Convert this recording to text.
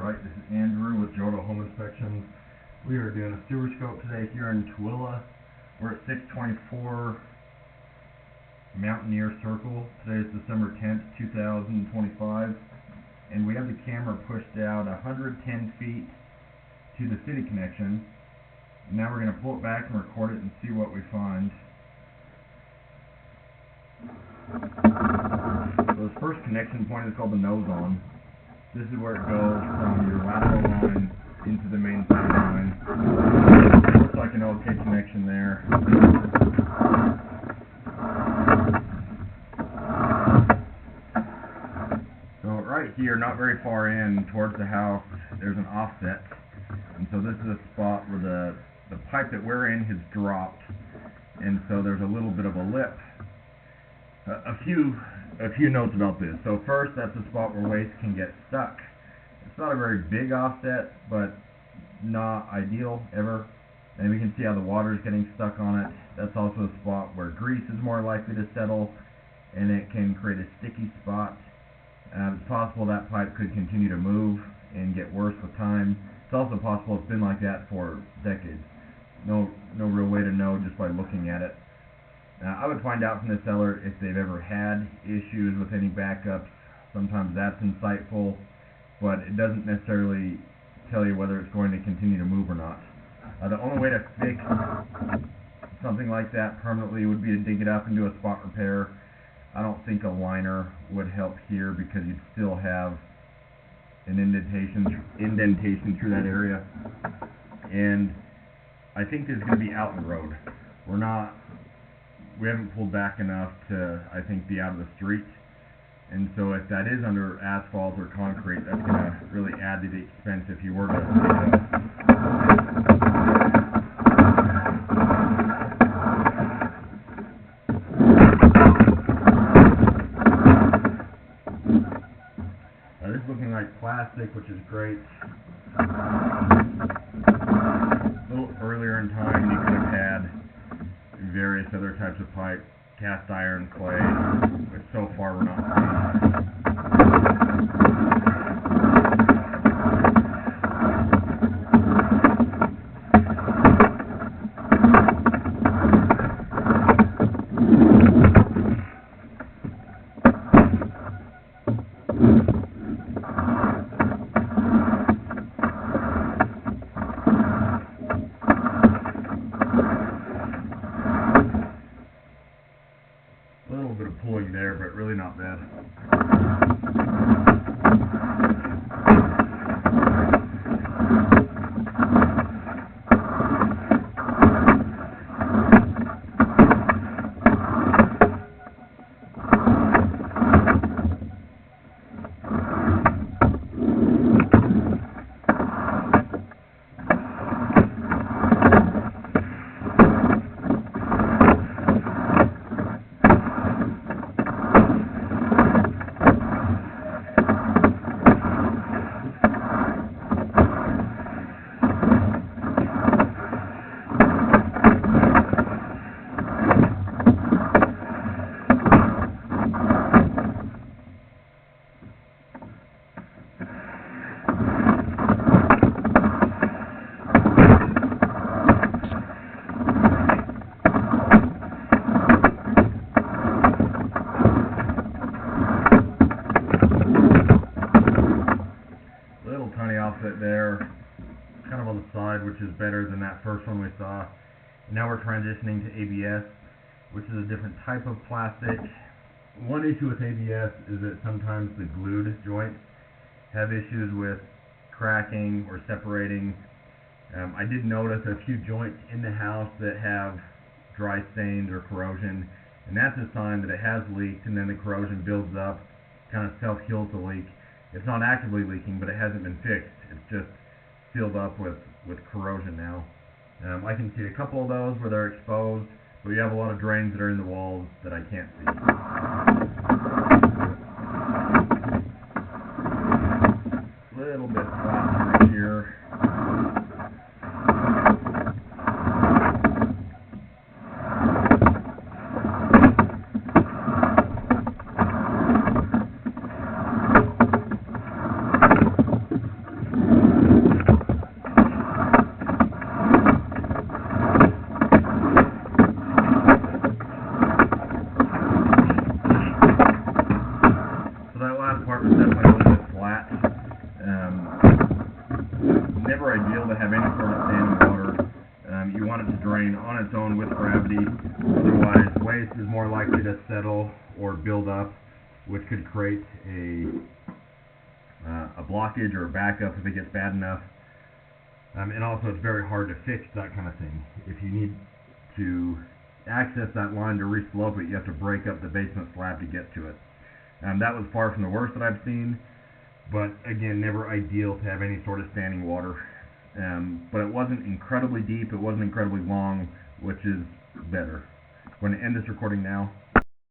Alright, this is Andrew with Jodo Home Inspections. We are doing a sewer scope today here in Tooele. We're at 624 Mountaineer Cir. Today is December 10th, 2025. And we have the camera pushed out 110 feet to the city connection. Now we're going to pull it back and record it and see what we find. So this first connection point is called the nose on. This is where it goes from your lateral line into the main city line. Looks like an okay connection there. So right here, not very far in towards the house, there's an offset. And so this is a spot where the pipe that we're in has dropped. And so there's a little bit of a lip. A few notes about this. So first, that's a spot where waste can get stuck. It's not a very big offset, but not ideal ever. And we can see how the water is getting stuck on it. That's also a spot where grease is more likely to settle, and it can create a sticky spot. It's possible that pipe could continue to move and get worse with time. It's also possible it's been like that for decades. No real way to know just by looking at it. I would find out from the seller if they've ever had issues with any backups. Sometimes that's insightful, but it doesn't necessarily tell you whether it's going to continue to move or not. The only way to fix something like that permanently would be to dig it up and do a spot repair. I don't think a liner would help here because you'd still have an indentation through that area. And I think this is going to be out in the road. We haven't pulled back enough to, I think, be out of the street. And so if that is under asphalt or concrete, that's going to really add to the expense if you were to dig it up. This is looking like plastic, which is great. A little earlier in time, you could have had various other types of pipe, cast iron, clay, but so far we're not seeing. A little bit of pulling there, but really not bad. Tiny offset there, kind of on the side, which is better than that first one we saw. Now we're transitioning to ABS, which is a different type of plastic. One issue with ABS is that sometimes the glued joints have issues with cracking or separating. I did notice a few joints in the house that have dry stains or corrosion, and that's a sign that it has leaked, and then the corrosion builds up, kind of self-heals the leak. It's not actively leaking, but it hasn't been fixed. It's just filled up with corrosion now. I can see a couple of those where they're exposed, but you have a lot of drains that are in the walls that I can't see. A little bit flat through here. part was definitely a little bit flat. Never ideal to have any sort of standing water. You want it to drain on its own with gravity, otherwise waste is more likely to settle or build up, which could create a blockage or a backup if it gets bad enough. And also it's very hard to fix that kind of thing. If you need to access that line to re-slope it, you have to break up the basement slab to get to it. That was far from the worst that I've seen, but again, never ideal to have any sort of standing water. But it wasn't incredibly deep, it wasn't incredibly long, which is better. I'm going to end this recording now.